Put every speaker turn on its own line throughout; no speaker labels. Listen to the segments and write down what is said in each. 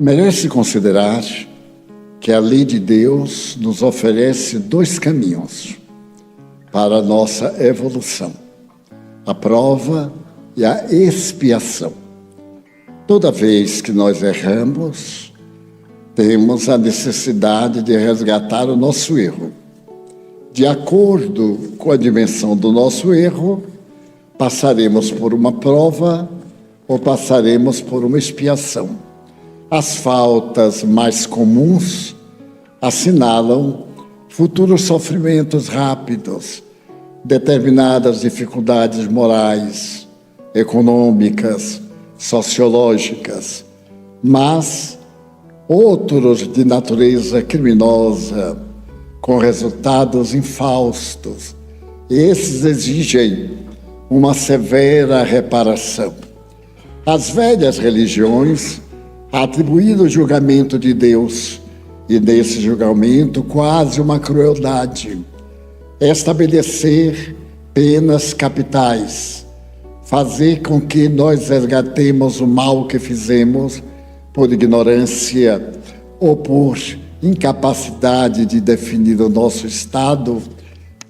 Merece considerar que a lei de Deus nos oferece dois caminhos para a nossa evolução: a prova e a expiação. Toda vez que nós erramos, temos a necessidade de resgatar o nosso erro. De acordo com a dimensão do nosso erro, passaremos por uma prova ou passaremos por uma expiação. As faltas mais comuns assinalam futuros sofrimentos rápidos, determinadas dificuldades morais, econômicas, sociológicas, mas outros de natureza criminosa, com resultados infaustos. Esses exigem uma severa reparação. As velhas religiões atribuíram o julgamento de Deus, e nesse julgamento quase uma crueldade, estabelecer penas capitais, fazer com que nós resgatemos o mal que fizemos por ignorância ou por incapacidade de definir o nosso estado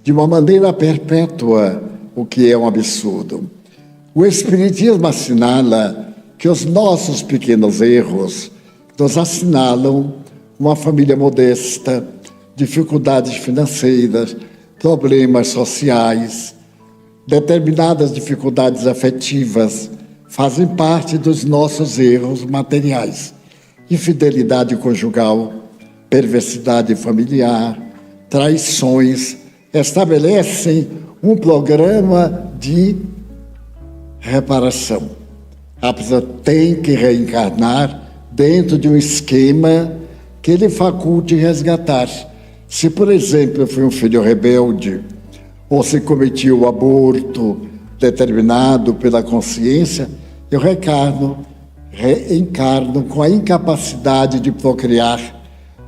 de uma maneira perpétua, o que é um absurdo. O Espiritismo assinala que os nossos pequenos erros nos assinalam uma família modesta, dificuldades financeiras, problemas sociais, determinadas dificuldades afetivas fazem parte dos nossos erros materiais. Infidelidade conjugal, perversidade familiar, traições, estabelecem um programa de reparação. A pessoa tem que reencarnar dentro de um esquema que lhe faculte resgatar. Se, por exemplo, eu fui um filho rebelde, ou se cometi o aborto determinado pela consciência, eu reencarno com a incapacidade de procriar,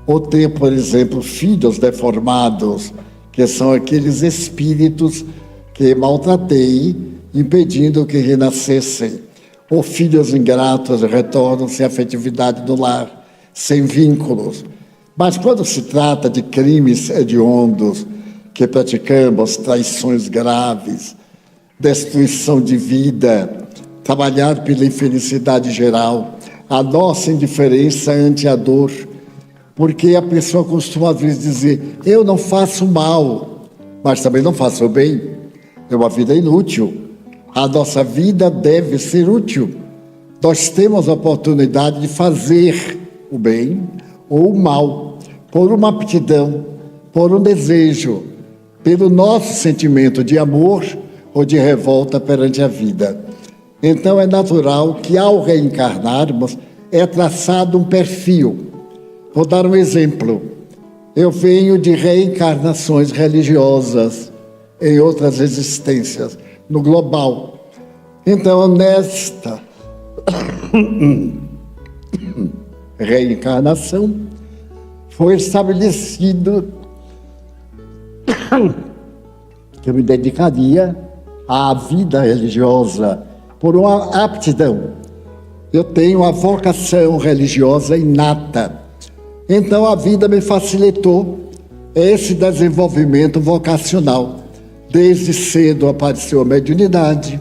ou ter, por exemplo, filhos deformados, que são aqueles espíritos que maltratei, impedindo que renascessem, ou filhos ingratos retornam sem afetividade do lar, sem vínculos. Mas quando se trata de crimes hediondos, que praticamos, traições graves, destruição de vida, trabalhar pela infelicidade geral, a nossa indiferença ante a dor, porque a pessoa costuma às vezes dizer: eu não faço mal, mas também não faço o bem. É uma vida inútil. A nossa vida deve ser útil. Nós temos a oportunidade de fazer o bem ou o mal, por uma aptidão, por um desejo, pelo nosso sentimento de amor ou de revolta perante a vida. Então é natural que ao reencarnarmos é traçado um perfil. Vou dar um exemplo. Eu venho de reencarnações religiosas em outras existências, no global. Então, nesta reencarnação, foi estabelecido que eu me dedicaria à vida religiosa por uma aptidão. Eu tenho a vocação religiosa inata. Então a vida me facilitou esse desenvolvimento vocacional. Desde cedo apareceu a mediunidade.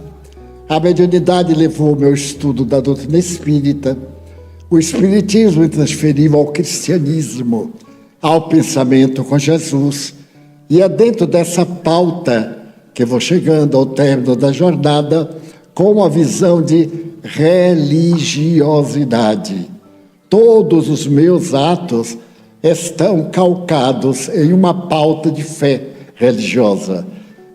A mediunidade levou ao meu estudo da doutrina espírita. O espiritismo me transferiu ao cristianismo, ao pensamento com Jesus. E é dentro dessa pauta que eu vou chegando ao término da jornada com uma visão de religiosidade. Todos os meus atos estão calcados em uma pauta de fé religiosa.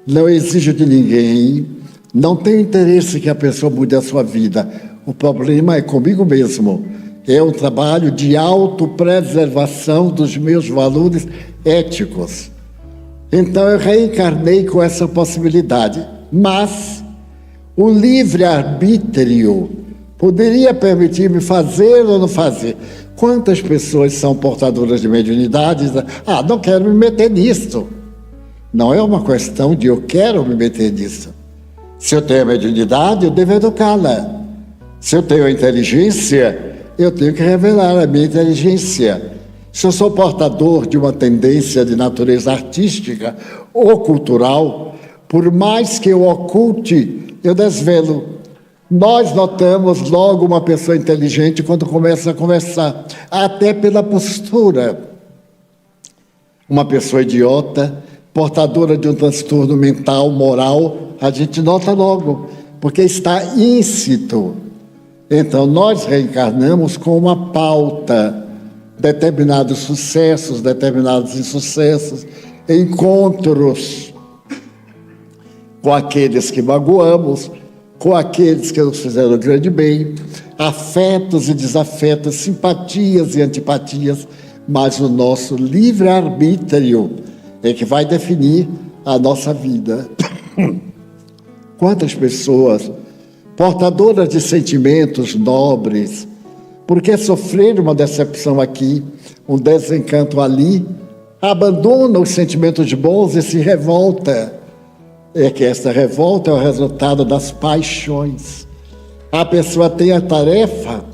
Não exijo de ninguém, não tenho interesse que a pessoa mude a sua vida. O problema é comigo mesmo. É um trabalho de autopreservação dos meus valores éticos. Então eu reencarnei com essa possibilidade. Mas o livre-arbítrio poderia permitir-me fazer ou não fazer. Quantas pessoas são portadoras de mediunidade? Não quero me meter nisso. Não é uma questão de eu quero me meter nisso. Se eu tenho a mediunidade, eu devo educá-la. Se eu tenho a inteligência, eu tenho que revelar a minha inteligência. Se eu sou portador de uma tendência de natureza artística ou cultural, por mais que eu oculte, eu desvelo. Nós notamos logo uma pessoa inteligente quando começa a conversar, até pela postura. Uma pessoa idiota, portadora de um transtorno mental, moral, a gente nota logo, porque está íncito. Então, nós reencarnamos com uma pauta, determinados sucessos, determinados insucessos, encontros com aqueles que magoamos, com aqueles que nos fizeram grande bem, afetos e desafetos, simpatias e antipatias, mas o nosso livre-arbítrio é que vai definir a nossa vida. Quantas pessoas portadoras de sentimentos nobres, porque sofrer uma decepção aqui, um desencanto ali, abandona os sentimentos bons e se revolta. É que essa revolta é o resultado das paixões. A pessoa tem a tarefa,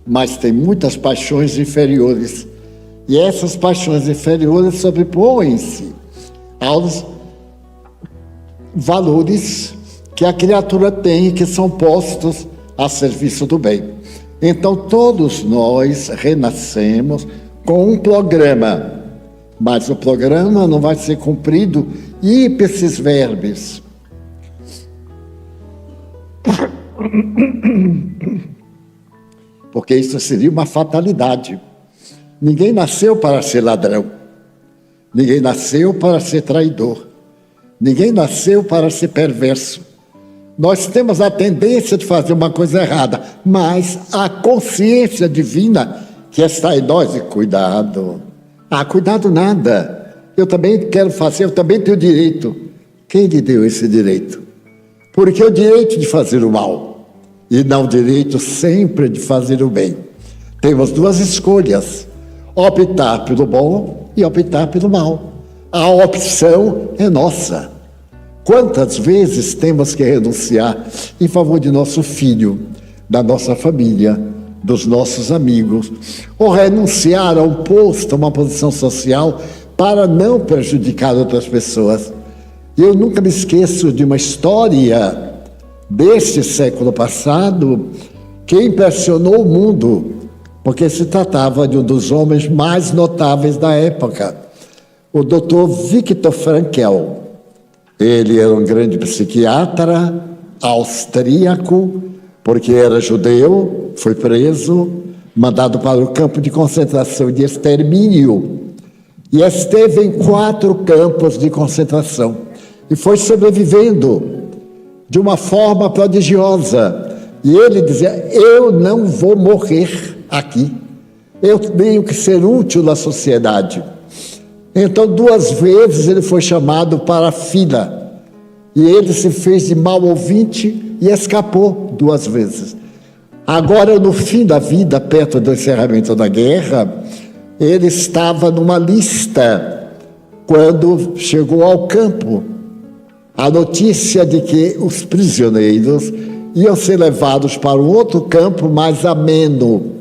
mas tem muitas paixões inferiores. E essas paixões inferiores sobrepõem-se aos valores que a criatura tem e que são postos a serviço do bem. Então, todos nós renascemos com um programa, mas o programa não vai ser cumprido ipsis verbis. Porque isso seria uma fatalidade. Ninguém nasceu para ser ladrão. Ninguém nasceu para ser traidor. Ninguém nasceu para ser perverso. Nós temos a tendência de fazer uma coisa errada, mas a consciência divina que está em nós, e cuidado. Cuidado nada. Eu também quero fazer, eu também tenho direito. Quem lhe deu esse direito? Porque o direito de fazer o mal e não o direito sempre de fazer o bem. Temos duas escolhas: optar pelo bom e optar pelo mal. A opção é nossa. Quantas vezes temos que renunciar em favor de nosso filho, da nossa família, dos nossos amigos, ou renunciar a um posto, a uma posição social, para não prejudicar outras pessoas. Eu nunca me esqueço de uma história deste século passado que impressionou o mundo, porque se tratava de um dos homens mais notáveis da época, o Dr. Viktor Frankl. Ele era um grande psiquiatra austríaco, porque era judeu, foi preso, mandado para o campo de concentração e de extermínio, e esteve em 4 campos de concentração, e foi sobrevivendo de uma forma prodigiosa. E ele dizia: eu não vou morrer aqui, eu tenho que ser útil na sociedade. Então, 2 vezes ele foi chamado para a fila, e ele se fez de mau ouvinte e escapou 2 vezes. Agora, no fim da vida, perto do encerramento da guerra, ele estava numa lista quando chegou ao campo a notícia de que os prisioneiros iam ser levados para um outro campo mais ameno,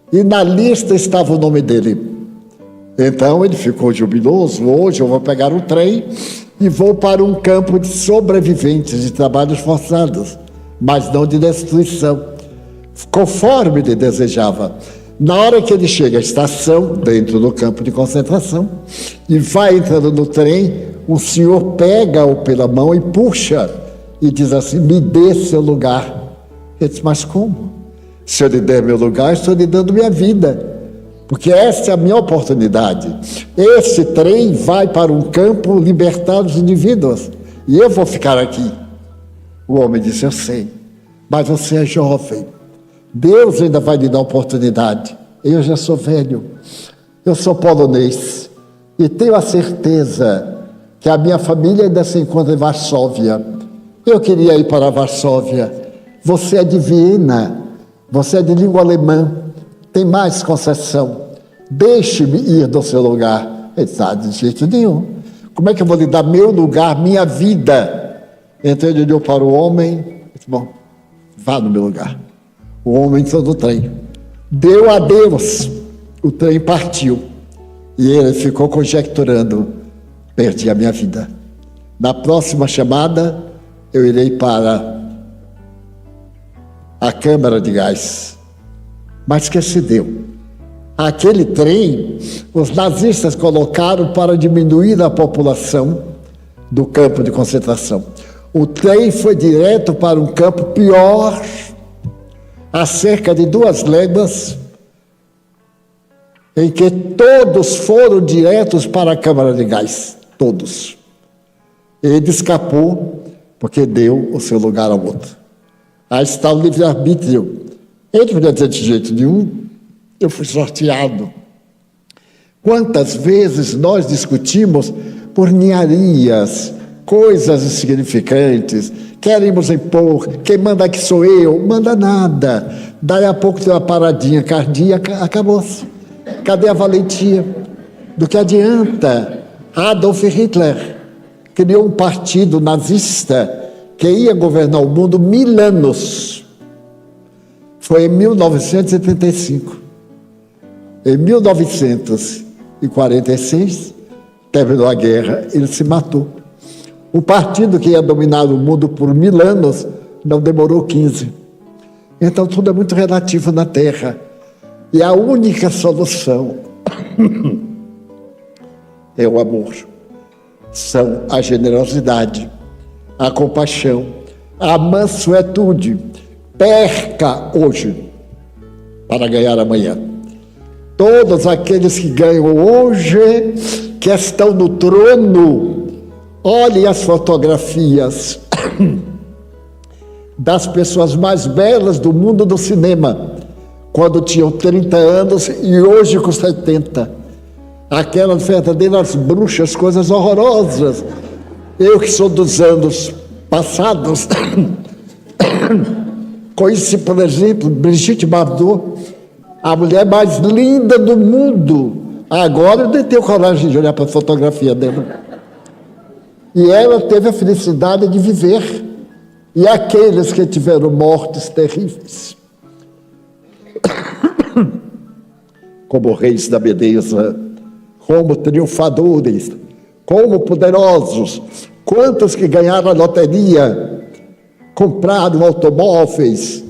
e na lista estava o nome dele. Então ele ficou jubiloso: hoje eu vou pegar um trem e vou para um campo de sobreviventes de trabalhos forçados, mas não de destruição, conforme ele desejava. Na hora que ele chega à estação, dentro do campo de concentração, e vai entrando no trem, o senhor pega-o pela mão e puxa, e diz assim: me dê seu lugar. Ele diz: mas como? Se eu lhe der meu lugar, estou lhe dando minha vida, porque essa é a minha oportunidade. Esse trem vai para um campo libertar os indivíduos, e eu vou ficar aqui. O homem disse: eu sei, mas você é jovem, Deus ainda vai lhe dar oportunidade. Eu já sou velho, eu sou polonês, e tenho a certeza que a minha família ainda se encontra em Varsóvia. Eu queria ir para Varsóvia. Você é de Viena, você é de língua alemã, tem mais concessão. Deixe-me ir do seu lugar. Ele disse: de jeito nenhum. Como é que eu vou lhe dar meu lugar, minha vida? Então ele olhou para o homem e disse: bom, vá no meu lugar. O homem entrou no trem. Deu adeus. O trem partiu. E ele ficou conjecturando: perdi a minha vida. Na próxima chamada, eu irei para a câmara de gás. Mas que se deu? Aquele trem, os nazistas colocaram para diminuir a população do campo de concentração. O trem foi direto para um campo pior, a cerca de 2 léguas, em que todos foram diretos para a câmara de gás. Todos. Ele escapou porque deu o seu lugar ao outro. Aí está o livre-arbítrio. Ele podia dizer de jeito nenhum: eu fui sorteado. Quantas vezes nós discutimos por ninharias, coisas insignificantes, queremos impor, quem manda aqui sou eu, manda nada. Daí a pouco tem uma paradinha cardíaca, acabou-se. Cadê a valentia? Do que adianta? Adolf Hitler criou um partido nazista que ia governar o mundo 1000 anos. Foi em 1935. Em 1946, terminou a guerra, ele se matou. O partido que ia dominar o mundo por 1000 anos não demorou 15. Então tudo é muito relativo na Terra. E a única solução é o amor. São a generosidade, a compaixão, a mansuetude. Perca hoje para ganhar amanhã. Todos aqueles que ganham hoje, que estão no trono, olhem as fotografias das pessoas mais belas do mundo do cinema, quando tinham 30 anos e hoje com 70. Aquelas verdadeiras bruxas, coisas horrorosas. Eu que sou dos anos passados, conheci, por exemplo, Brigitte Bardot, a mulher mais linda do mundo. Agora eu não tenho coragem de olhar para a fotografia dela. E ela teve a felicidade de viver. E aqueles que tiveram mortes terríveis, como reis da beleza, como triunfadores, como poderosos, quantos que ganharam a loteria, compraram automóveis,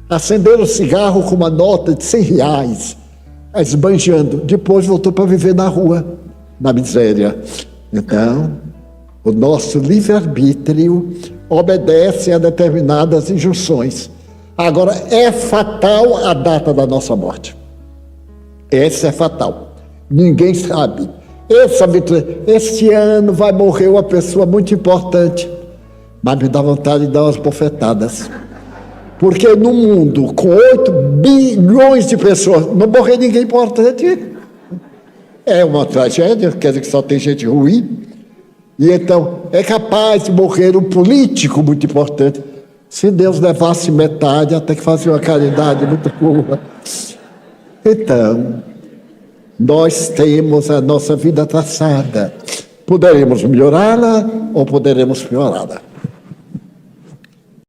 acenderam cigarro com uma nota de R$100, esbanjando, depois voltou para viver na rua, na miséria. Então, o nosso livre-arbítrio obedece a determinadas injunções. Agora, é fatal a data da nossa morte. Essa é fatal. Ninguém sabe. Este ano vai morrer uma pessoa muito importante, mas me dá vontade de dar umas bofetadas. Porque no mundo, com 8 bilhões de pessoas, não morrer ninguém importante é uma tragédia, quer dizer que só tem gente ruim. E então, é capaz de morrer um político muito importante. Se Deus levasse metade, até que fazia uma caridade muito boa. Então, nós temos a nossa vida traçada. Poderemos melhorá-la ou poderemos piorá-la.